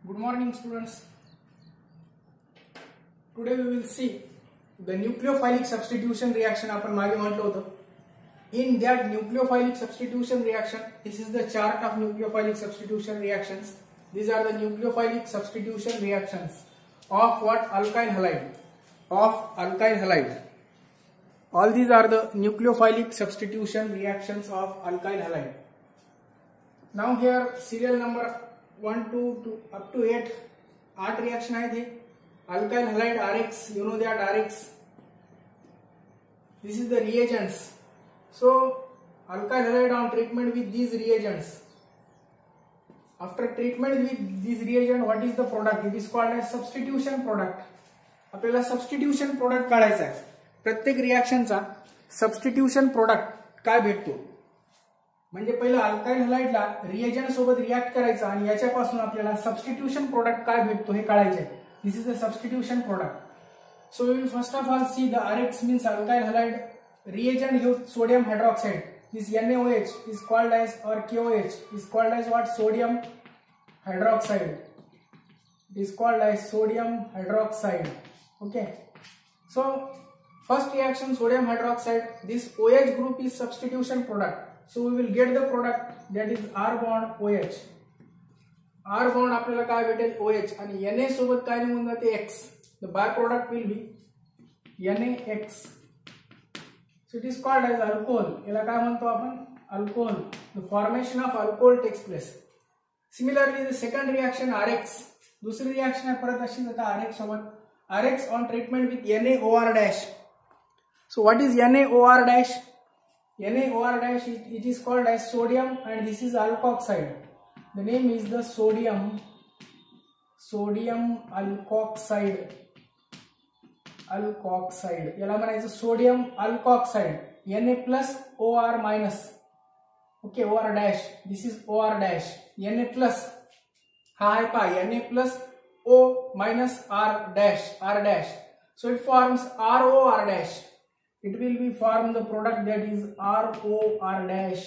Good morning, students. Today we will see the nucleophilic substitution reaction. आपण मागे म्हटलं होतं. In that nucleophilic substitution reaction, this is the chart of nucleophilic substitution reactions. These are the nucleophilic substitution reactions of what? Alkyl halide. Of alkyl halide. All these are the nucleophilic substitution reactions of alkyl halide. Now here serial number 1 to up to 8 8 reaction आहे थे. Alkyl halide RX, you know that RX. This is the reagents. So alkyl halide on treatment with these reagents. After treatment with this reagent, what is the product? It is called as substitution product. आपल्याला substitution product काढायचा आहे. प्रत्येक रिएक्शनचा substitution product काय भेटतो म्हणजे पहिलं alkyl हलाइडला reagent सोबत react करायचं आणि याच्यापासून आपल्याला सबस्टिट्यूशन प्रोडक्ट काय भेटतो हे काढायचं आहे. This is the substitution product. So we will first of all see the RX means alkyl halide reagent use sodium hydroxide. This NaOH is called as or KOH is called as what? Sodium hydroxide. It is called as sodium hydroxide. Okay. So first reaction sodium hydroxide. This OH group is substitution product. So we will get the product that is R bond OH. R bond आपल्याला काय भेटेल OH आणि Na सोबत काय निघून जाते X. The byproduct will be NaX. So it is called as alcohol. याला काय म्हणतो आपण? Alcohol. The formation of alcohol takes place. Similarly the second reaction RX. दुसरी रिएक्शन आहे परत अशीच आता RX सोबत. RX on treatment with NaOR dash. So what is NaOR dash? NaOR dash, it is called as sodium and this is alkoxide. The name is the sodium alkoxide. याला म्हणायचं sodium alkoxide. Na plus OR minus. Okay, OR dash. This is OR dash. Na plus हा आहे पा Na plus O minus R dash. So it forms ROR dash. It will be form the product that is ROR dash.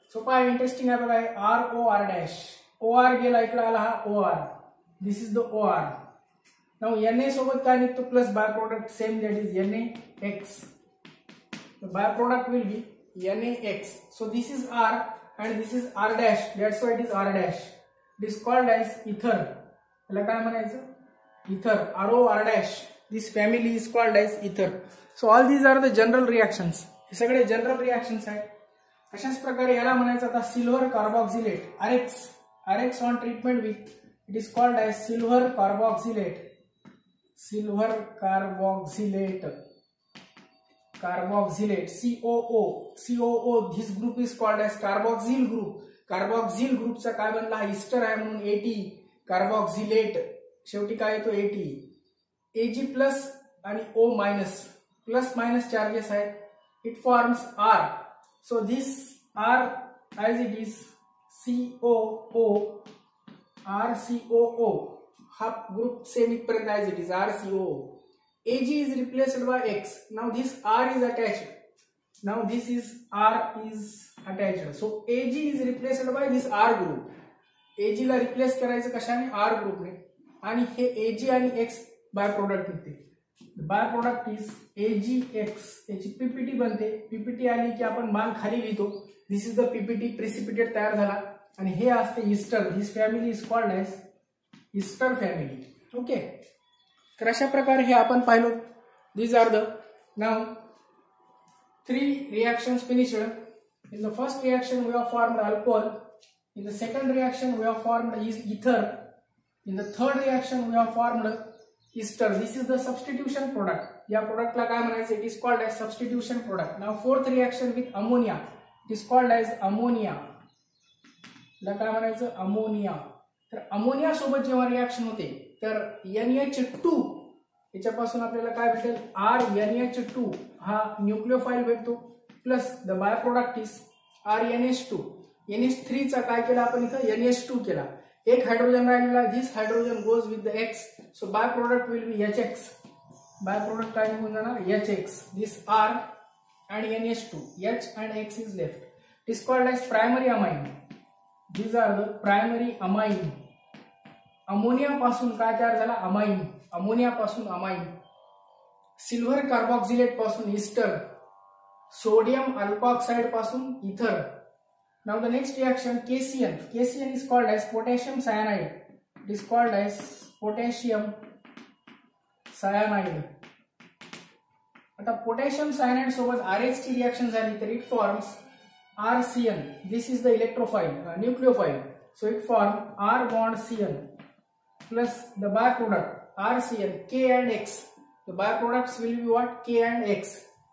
So पहा interesting आहे बघा ROR dash. OR गेला इकडे आला हा OR. This is the OR. Now Na सोबत काय निघतो plus byproduct same that is NaX. The byproduct will be NaX. So this is R and this is R dash. That's why it is R dash. It is called as ether. याला काय म्हणायचं? Ether. ROR dash. This family is called as ether. So all these are the general reactions. हे सगळे general reactions आहेत. अशाच प्रकारे याला म्हणायचं आता silver carboxylate RX on treatment with it is called as silver carboxylate. COO. This group is called as carboxyl group. Carboxyl ग्रुपचा काय बनला इस्टर आहे म्हणून AT कार्बोक्सिलेट. शेवटी काय येतो AT. Ag प्लस आणि O minus plus minus charges आहेत. It forms R. So this R as it is COO RCOO हा group same इथपर्यंत as it is RCOO. Ag is replaced by X. Now this R is attached. Now this is R is attached. So Ag is replaced by this R group. Ag ला replace करायचं कशाने? R group ने आणि हे Ag आणि X byproduct निघते. The byproduct is AgX. याची PPT बनते. PPT आली की आपण मान खाली लिहितो. This is the PPT precipitate तयार झाला आणि हे असते Easter. This family is called as Easter family. Okay. तर अशा प्रकारे हे आपण पाहिलो. These are the now 3 reactions finished. In the first reaction we have formed alcohol. In the second reaction we have formed ether. In the third reaction we have formed ester. This is the substitution product. या product ला काय म्हणायचं? It is called as substitution product. Now fourth reaction with ammonia. It is called as ammonia. ला काय म्हणायचं? Ammonia. तर ammonia सोबत जेव्हा reaction होते तर NH2 याच्यापासून आपल्याला काय भेटेल? RNH2 हा न्यूक्लियोफाइल भेटतो plus the by product is RNH2. NH3 चा काय केला आपण इथं? NH2 केला. एक हाइड्रोजन राहिलेला. This hydrogen goes with the X. So by product will be HX. By product काय निघून जाणार? HX. This R and NH2. H and X is left. It is called as primary amine. These are the primary amine. Ammonia पासून काय तयार झाला, amine, ammonia पासून amine, silver carboxylate पासून Easter, sodium अल्कोऑक्साइड पासून ether. Now the next reaction KCN. KCN is called as potassium cyanide. It is called as potassium cyanide. आता potassium cyanide सोबत RH ची रिएक्शन झाली तर it forms RCN. This is the electrophile, nucleophile. So it forms R bond CN plus the byproduct RCN K and X. The byproducts will be what? K and X.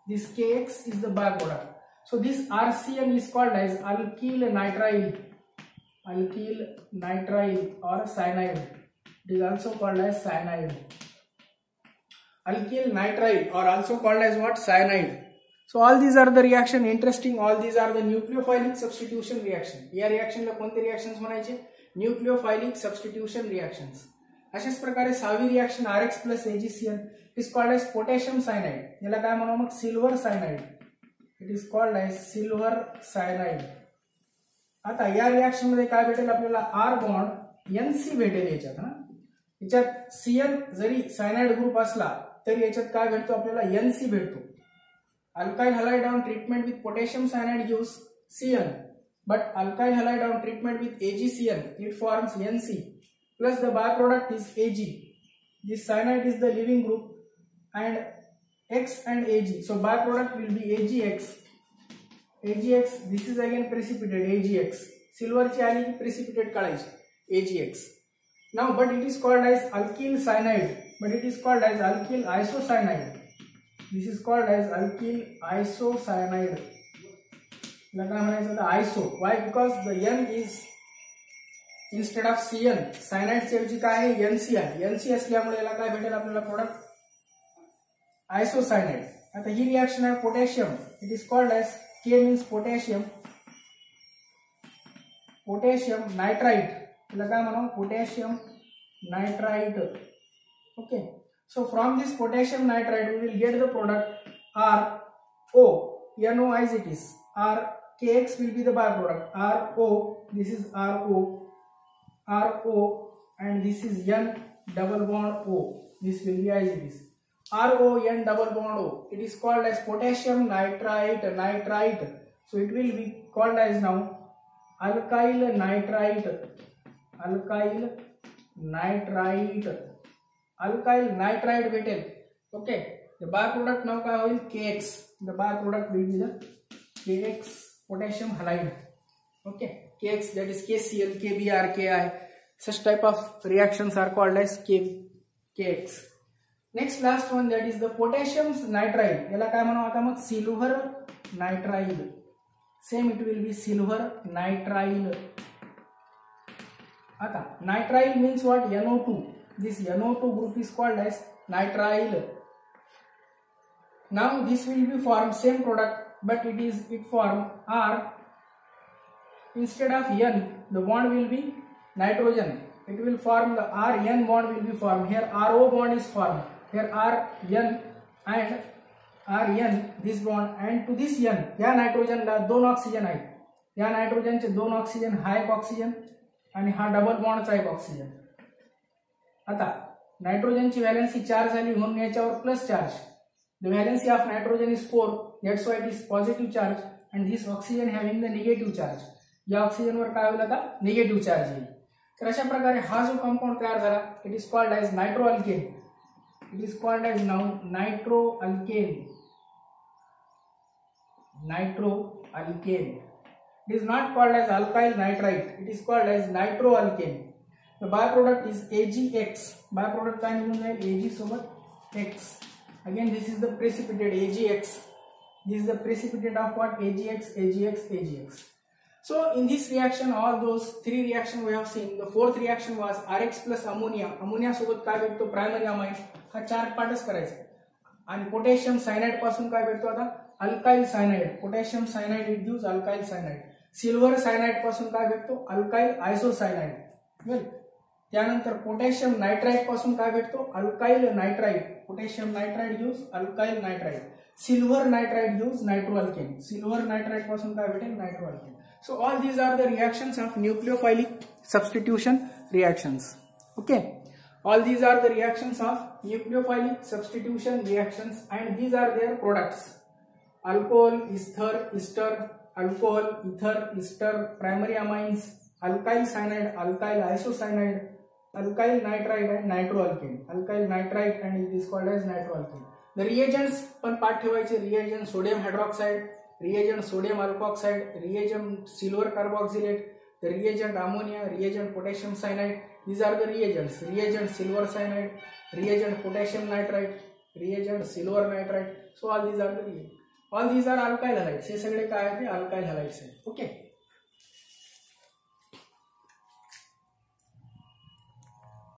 This KX is the byproduct. So this RCN is called as alkyl nitrile or cyanide. It is also called as cyanide. Alkyl nitrile or also called as what? Cyanide. So all these are the reaction. Interesting. All these are the nucleophilic substitution reaction. या reaction ला कोणते reactions म्हणायचे? Nucleophilic substitution reactions. अशाच प्रकारे 6वी reaction RX plus AgCN is called as potassium cyanide. याला काय म्हणू मग? Silver cyanide. It is called as silver cyanide. आता या रिएक्शन मध्ये काय भेटेल आपल्याला? R बॉन्ड NC भेटेल याच्यात. याच्यात CN जरी सायनाइड ग्रुप असला तरी याच्यात काय भेटतो आपल्याला? NC भेटतो. Alkyl halide ion treatment with potassium cyanide gives CN, but alkyl halide ion treatment with AgCN it forms NC plus the byproduct is Ag. This cyanide is the leaving group and X and Ag, so byproduct will be AgX. AgX, this is again precipitate AgX. Silver ची आली की precipitate काढायची AgX. Now but it is called as alkyl cyanide, but it is called as alkyl isocyanide. This is called as alkyl isocyanide. लगा म्हणायचं तर iso. Why? Because the N is instead of CN, cyanide ची ऐवजी काय आहे? NC आहे. NC असल्यामुळे याला काय भेटेल आपल्याला प्रोडक्ट? Isocyanide. आता ही रिएक्शन आहे potassium. It is called as K means potassium. Potassium nitrite. याला काय म्हणू? Potassium nitrite. Okay. So from this potassium nitrite we will get the product RO. NO as it is. KX will be the byproduct. RO. This is RO. RO and this is N double bond O. This will be as it is. RON double bond O. It is called as potassium nitrite. So it will be called as now alkyl nitrite. Alkyl nitrite भेटेल. Okay. The byproduct now काय होईल? KX. The byproduct will be the KX potassium halide. Okay. KX, that is KCl, KBr, KI. Such type of reactions are called as KX. Next last one, that is the potassium nitrile. याला काय म्हणू आता मग? Silver nitrile. Same it will be silver nitrile. आता nitrile means what? NO2. This NO2 group is called as nitrile. Now this will be form same product, but it form R instead of N. The bond will be nitrogen. It will form the RN bond will be formed. Here RO bond is formed. Here RN and RN this bond and to this N. या nitrogen ला 2 oxygen आहेत. या नायट्रोजनचे 2 oxygen हा एक oxygen आणि हा double बॉन्डचा एक oxygen. आता नायट्रोजनची व्हॅलेन्सी 4 झाली म्हणून याच्यावर plus charge. The valency of nitrogen is 4. That's why it is positive charge and this oxygen having the negative charge. या ऑक्सिजनवर काय होईल आता? निगेटिव्ह चार्ज येईल. तर अशा प्रकारे हा जो कंपाऊंड तयार झाला it is called as nitroalkane. It is called as now nitroalkane. It is not called as alkyl nitrite. It is called as nitroalkane. The byproduct is AgX. Byproduct काय निघून जाईल? Ag सोबत X. Again this is the precipitate AgX. This is the precipitate of what? AgX. So in this reaction, all those 3 reactions we have seen. The 4th reaction was RX plus ammonia. Ammonia सोबत काय भेटतो? Primary amine. हा 4 पार्टच करायचा. आणि potassium cyanide पासून काय भेटतो आता? Alkyl cyanide. Potassium cyanide it gives alkyl cyanide. Silver cyanide पासून काय भेटतो? Alkyl isocyanide. वेल त्यानंतर पोटॅशियम नाइट्राइट पासून काय भेटतो? Alkyl nitrite. Potassium nitrite gives alkyl nitrite. Silver nitrite gives nitroalkane. Silver nitrite पासून काय भेटेल? नाइट्रोअल्केन. So all these are the reactions of nucleophilic substitution reactions. Okay, all these are the reactions of nucleophilic substitution reactions, and these are their products: alcohol, ether, ester, alcohol, ether, ester, primary amines, alkyl cyanide, alkyl isocyanide, alkyl nitride and nitroalkane. Alkyl nitride and it is called as nitroalkane. The reagents पण पाठ ठेवायचे: reagent sodium hydroxide, reagent sodium alkoxide, reagent silver carboxylate, the reagent ammonia, reagent potassium cyanide. These are the reagents: reagent silver cyanide, reagent potassium nitrite, reagent silver nitrite. So all these are the reagents. All these are alkyl halides. हे सगळे काय आहे? alkyl halides आहे. Okay.